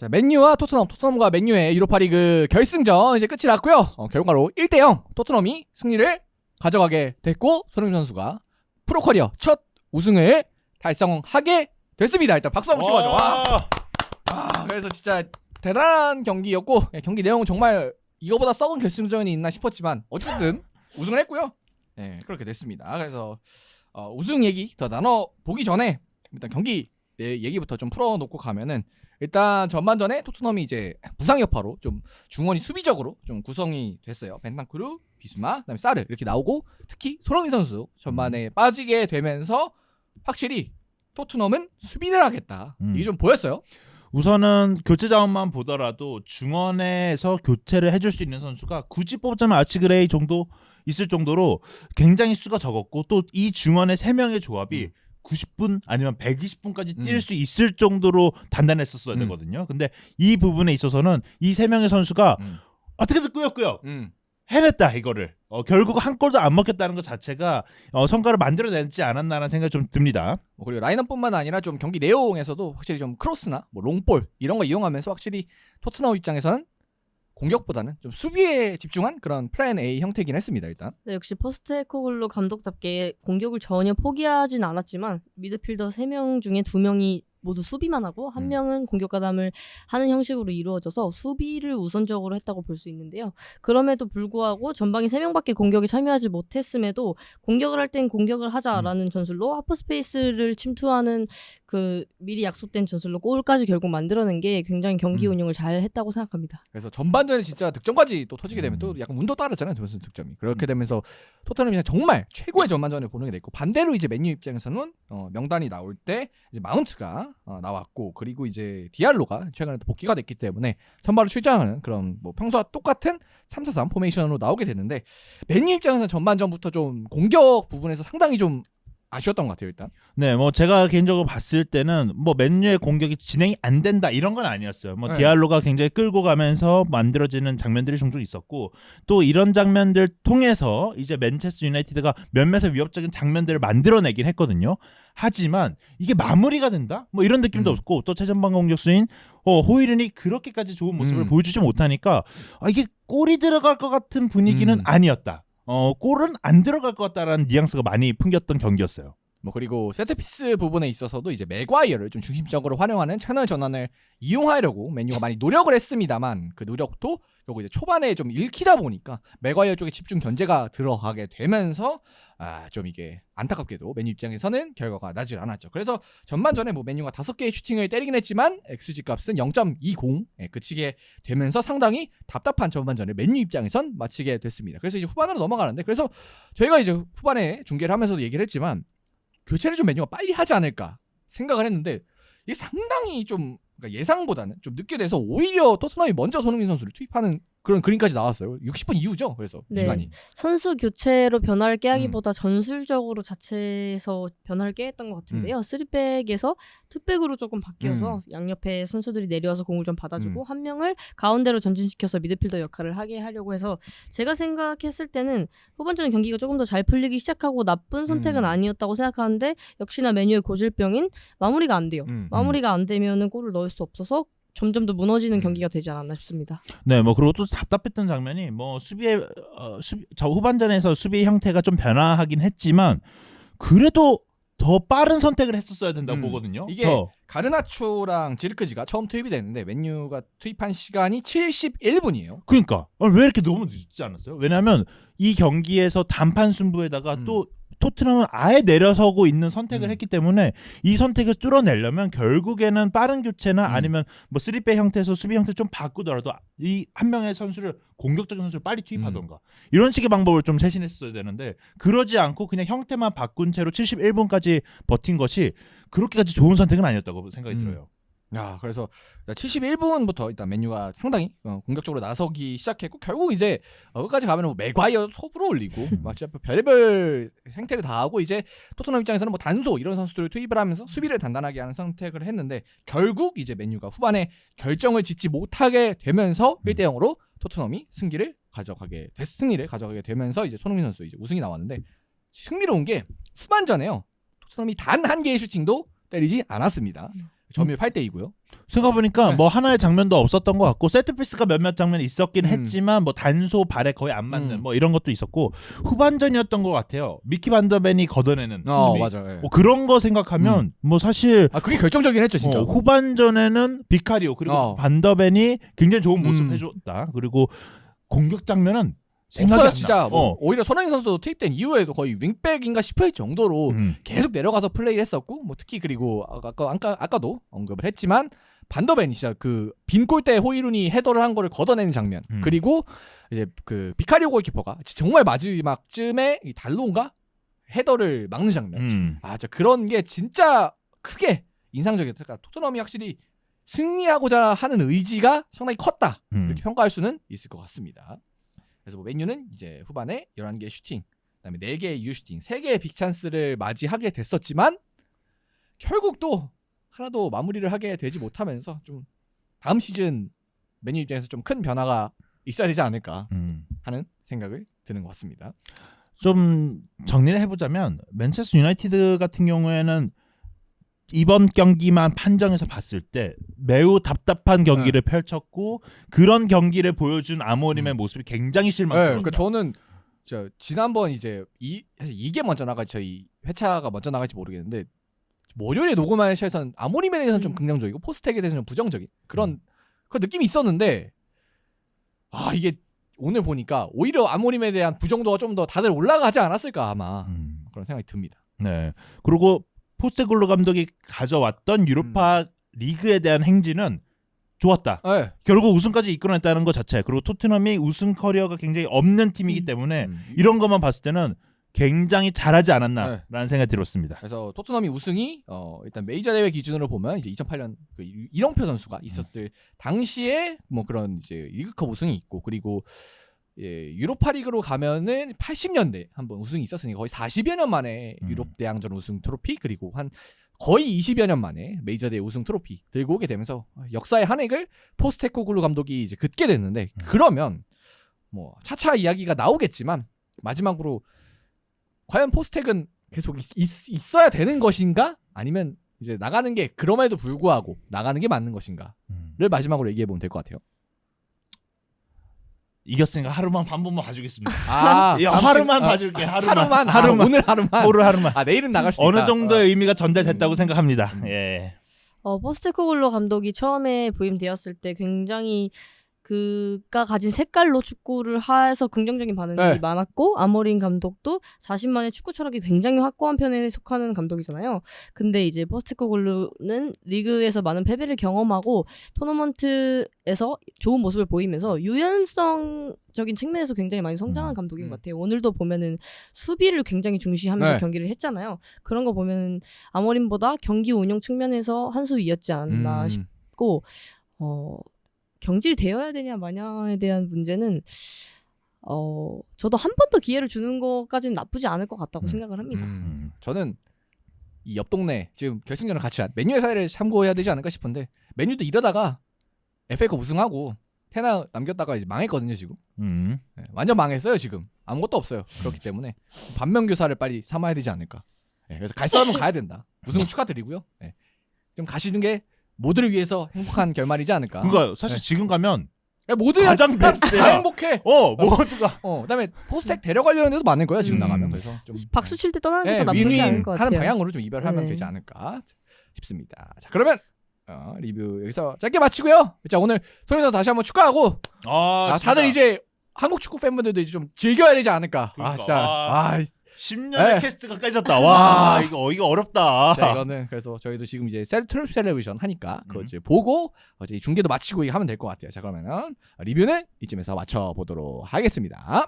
자, 맨유와 토트넘과 맨유의 유로파리그 결승전 이제 끝이 났고요. 결과로 1대0 토트넘이 승리를 가져가게 됐고 손흥민 선수가 프로 커리어 첫 우승을 달성하게 됐습니다. 일단 박수 한번 치고하죠. 그래서 진짜 대단한 경기였고 경기 내용은 정말 이거보다 썩은 결승전이 있나 싶었지만 어쨌든 우승을 했고요. 네, 그렇게 됐습니다. 그래서 우승 얘기 더 나눠보기 전에 일단 경기 얘기부터 좀 풀어놓고 가면은 일단 전반전에 토트넘이 이제 부상 여파로 좀 중원이 수비적으로 좀 구성이 됐어요. 벤탄쿠르, 비수마, 그다음에 사르 이렇게 나오고 특히 손흥민 선수 전반에 빠지게 되면서 확실히 토트넘은 수비를 하겠다. 이게 좀 보였어요. 우선은 교체 자원만 보더라도 중원에서 교체를 해줄 수 있는 선수가 굳이 뽑자면 아치그레이 정도 있을 정도로 굉장히 수가 적었고 또 이 중원의 3명의 조합이 90분 아니면 120분까지 뛸 수 있을 정도로 단단했었어야 되거든요. 근데 이 부분에 있어서는 이 3명의 선수가 어떻게든 꾸역꾸역 해냈다 이거를. 결국 한 골도 안 먹혔다는 것 자체가 성과를 만들어내지 않았나라는 생각이 좀 듭니다. 그리고 라인업뿐만 아니라 좀 경기 내용에서도 확실히 좀 크로스나 뭐 롱볼 이런 거 이용하면서 확실히 토트넘 입장에서는 공격보다는 좀 수비에 집중한 그런 플랜 A 형태이긴 했습니다. 일단 네, 역시 포스테코글루 감독답게 공격을 전혀 포기하진 않았지만 미드필더 3명 중에 2명이 모두 수비만 하고 한 명은 공격 가담을 하는 형식으로 이루어져서 수비를 우선적으로 했다고 볼 수 있는데요. 그럼에도 불구하고 전방에 3명밖에 공격에 참여하지 못했음에도 공격을 할 땐 공격을 하자라는 전술로 하프스페이스를 침투하는 그 미리 약속된 전술로 골까지 결국 만들어낸 게 굉장히 경기 운영을 잘 했다고 생각합니다. 그래서 전반전에 진짜 득점까지 또 터지게 되면 또 약간 운도 따랐잖아요. 전반 득점이. 그렇게 되면서 토트넘이 정말 최고의 전반전을 보내게 됐고 반대로 이제 맨유 입장에서는 명단이 나올 때 이제 마운트가 나왔고 그리고 이제 디알로가 최근에 또 복귀가 됐기 때문에 선발로 출장하는 그런 뭐 평소와 똑같은 3-4-3 포메이션으로 나오게 됐는데 맨유 입장에서는 전반전부터 좀 공격 부분에서 상당히 좀 아쉬웠던 것 같아요. 일단 네, 뭐 제가 개인적으로 봤을 때는 뭐 맨유의 공격이 진행이 안 된다 이런 건 아니었어요. 뭐 네. 디알로가 굉장히 끌고 가면서 만들어지는 장면들이 종종 있었고 또 이런 장면들 통해서 이제 맨체스터 유나이티드가 몇몇의 위협적인 장면들을 만들어내긴 했거든요. 하지만 이게 마무리가 된다? 뭐 이런 느낌도 없고 또 최전방 공격수인 호이른이 그렇게까지 좋은 모습을 보여주지 못하니까 이게 골이 들어갈 것 같은 분위기는 아니었다. 골은 안 들어갈 것 같다라는 뉘앙스가 많이 풍겼던 경기였어요. 뭐 그리고 세트피스 부분에 있어서도 이제 맥과이어를 좀 중심적으로 활용하는 채널 전환을 이용하려고 맨유가 많이 노력을 했습니다만 그 노력도 결국 이제 초반에 좀 읽히다 보니까 맥과이어 쪽에 집중 견제가 들어가게 되면서 좀 이게 안타깝게도 맨유 입장에서는 결과가 나질 않았죠. 그래서 전반전에 뭐 맨유가 5개의 슈팅을 때리긴 했지만 XG 값은 0.20에 그치게 되면서 상당히 답답한 전반전을 맨유 입장에선 마치게 됐습니다. 그래서 이제 후반으로 넘어가는데 그래서 저희가 이제 후반에 중계를 하면서도 얘기를 했지만 교체를 좀 맨유가 빨리 하지 않을까 생각을 했는데 이게 상당히 좀 그러니까 예상보다는 좀 늦게 돼서 오히려 토트넘이 먼저 손흥민 선수를 투입하는 그런 그림까지 나왔어요. 60분 이후죠. 그래서 네. 시간이. 선수 교체로 변화를 깨하기보다 전술적으로 자체에서 변화를 깨했던 것 같은데요. 3백에서 2백으로 조금 바뀌어서 양옆에 선수들이 내려와서 공을 좀 받아주고 한 명을 가운데로 전진시켜서 미드필더 역할을 하게 하려고 해서 제가 생각했을 때는 후반전 경기가 조금 더 잘 풀리기 시작하고 나쁜 선택은 아니었다고 생각하는데 역시나 메뉴의 고질병인 마무리가 안 돼요. 마무리가 안 되면은 골을 넣을 수 없어서 점점 더 무너지는 경기가 되지 않았나 싶습니다. 네, 뭐 그리고 또 답답했던 장면이 뭐 저 후반전에서 수비 형태가 좀 변화하긴 했지만 그래도 더 빠른 선택을 했었어야 된다고 보거든요. 이게 가르나초랑 지르크지가 처음 투입이 됐는데 맨유가 투입한 시간이 71분이에요. 그러니까 왜 이렇게 너무 늦지 않았어요? 왜냐하면 이 경기에서 단판 승부에다가 또 토트넘은 아예 내려서고 있는 선택을 했기 때문에 이 선택을 뚫어내려면 결국에는 빠른 교체나 아니면 뭐 3백 형태에서 수비 형태 좀 바꾸더라도 이 한 명의 선수를 공격적인 선수를 빨리 투입하던가 이런 식의 방법을 좀 세신했어야 되는데 그러지 않고 그냥 형태만 바꾼 채로 71분까지 버틴 것이 그렇게까지 좋은 선택은 아니었다고 생각이 들어요. 그래서 71분부터 일단 맨유가 상당히 공격적으로 나서기 시작했고 결국 이제 끝까지 가면 뭐 맥과이어 톱으로 올리고 막 진짜 별의별 행태를 다 하고 이제 토트넘 입장에서는 뭐 단소 이런 선수들을 투입을 하면서 수비를 단단하게 하는 선택을 했는데 결국 이제 맨유가 후반에 결정을 짓지 못하게 되면서 1대0으로 토트넘이 승리를 가져가게 되면서 이제 손흥민 선수 이제 우승이 나왔는데 흥미로운 게 후반전에요. 토트넘이 단 한 개의 슈팅도 때리지 않았습니다. 점유율 8대2고요. 생각해보니까 네. 뭐 하나의 장면도 없었던 것 같고 세트피스가 몇몇 장면이 있었긴 음. 했지만 뭐 단소 발에 거의 안 맞는 음. 뭐 이런 것도 있었고 후반전이었던 것 같아요. 미키 반더벤이 걷어내는 수비. 맞아. 예. 그런 거 생각하면 뭐 사실 그게 결정적이긴 했죠, 진짜. 후반전에는 비카리오 그리고 반더벤이 굉장히 좋은 모습 해줬다. 그리고 공격 장면은 생각이 없어요, 안 나. 진짜. 뭐 오히려 손흥민 선수도 투입된 이후에도 거의 윙백인가 싶을 정도로 계속 내려가서 플레이를 했었고, 뭐 특히 그리고 아까도 언급을 했지만 반더벤이 진짜 그 빈 골대에 호이룬이 헤더를 한 거를 걷어내는 장면. 그리고 이제 그 비카리오 골키퍼가 정말 마지막쯤에 이 달로인가 헤더를 막는 장면. 진짜 그런 게 진짜 크게 인상적이었다. 그러니까 토트넘이 확실히 승리하고자 하는 의지가 상당히 컸다. 이렇게 평가할 수는 있을 것 같습니다. 그래서 뭐 맨유는 이제 후반에 11개의 슈팅, 그다음에 4개의 유슈팅, 3개의 빅찬스를 맞이하게 됐었지만 결국 또 하나도 마무리를 하게 되지 못하면서 좀 다음 시즌 맨유 입장에서 좀 큰 변화가 있어야 되지 않을까 하는 생각을 드는 것 같습니다. 좀 정리를 해보자면 맨체스터 유나이티드 같은 경우에는 이번 경기만 판정해서 봤을 때 매우 답답한 경기를 펼쳤고 그런 경기를 보여준 아모림의 모습이 굉장히 실망스럽다. 그러니까 저는 지난번 이제 사실 이게 먼저 나갈지 저희 회차가 먼저 나갈지 모르겠는데 월요일에 녹음할 시에서는 아모림에 대해서는 좀 긍정적이고 포스텍에 대해서는 좀 부정적인 그런 느낌이 있었는데 이게 오늘 보니까 오히려 아모림에 대한 부정도가 좀 더 다들 올라가지 않았을까 아마 그런 생각이 듭니다. 네. 그리고 포스테글로 감독이 가져왔던 유로파 리그에 대한 행진은 좋았다. 네. 결국 우승까지 이끌어냈다는 것 자체. 그리고 토트넘이 우승 커리어가 굉장히 없는 팀이기 때문에 이런 것만 봤을 때는 굉장히 잘하지 않았나라는 생각이 들었습니다. 그래서 토트넘이 우승이 일단 메이저 대회 기준으로 보면 이제 2008년 그 이렁표 선수가 있었을 당시에 뭐 그런 이제 리그컵 우승이 있고 그리고 유로파리그로 가면은 80년대 한번 우승이 있었으니까 거의 40여 년 만에 유럽 대항전 우승 트로피 그리고 한 거의 20여 년 만에 메이저 대회 우승 트로피 들고 오게 되면서 역사의 한 획을 포스테코글루 감독이 이제 긋게 됐는데 그러면 뭐 차차 이야기가 나오겠지만 마지막으로 과연 포스텍은 계속 있어야 되는 것인가? 아니면 이제 나가는 게 그럼에도 불구하고 나가는 게 맞는 것인가를 마지막으로 얘기해 보면 될 것 같아요. 이겼으니까 하루만 한 번만 봐주겠습니다. 하루만 봐줄게. 하루만. 오늘 하루만. 내일은 나갈 수 있다. 어느 정도의 의미가 전달됐다고 생각합니다. 예. 포스테코글로 감독이 처음에 부임되었을 때 굉장히 그가 가진 색깔로 축구를 해서 긍정적인 반응이 많았고 아모린 감독도 자신만의 축구 철학이 굉장히 확고한 편에 속하는 감독이잖아요. 근데 이제 포스테코글루는 리그에서 많은 패배를 경험하고 토너먼트에서 좋은 모습을 보이면서 유연성적인 측면에서 굉장히 많이 성장한 감독인 것 같아요. 오늘도 보면은 수비를 굉장히 중시하면서 경기를 했잖아요. 그런 거 보면 아모림보다 경기 운영 측면에서 한 수 위였지 않았나 싶고 경질이 되어야 되냐 마냐에 대한 문제는 저도 한 번 더 기회를 주는 것까지는 나쁘지 않을 것 같다고 생각을 합니다. 저는 이 옆 동네 지금 결승전을 같이 한 맨유의 사례를 참고해야 되지 않을까 싶은데 맨유도 이러다가 FA컵 우승하고 테나 남겼다가 이제 망했거든요 지금. 완전 망했어요 지금. 아무것도 없어요. 그렇기 때문에 반면교사를 빨리 삼아야 되지 않을까. 그래서 갈 사람은 가야 된다. 우승 축하드리고요. 좀 가시는 게 모두를 위해서 행복한 결말이지 않을까. 그러니까 사실 지금 가면 모두 가장 베스트야. 다 행복해. 모두가. 그다음에 포스텍 데려가려는 데도 많을 거야 지금 나가면. 그래서 좀 박수 칠 때 떠나는 것도 나쁘지 윈윈 않을 것 같아요. 하는 방향으로 좀 이별하면 되지 않을까 싶습니다. 자 그러면 리뷰 여기서 짧게 마치고요. 자 오늘 손흥민 선수 다시 한번 축하하고 다들 이제 한국 축구 팬분들도 이제 좀 즐겨야 되지 않을까. 진짜 10년의 캐스트가 깨졌다. 와 이거 어렵다. 자 이거는 그래서 저희도 지금 이제 트롯 셀레브레이션 하니까 그거 이제 보고 이제 중계도 마치고 하면 될 것 같아요. 자 그러면은 리뷰는 이쯤에서 마쳐보도록 하겠습니다.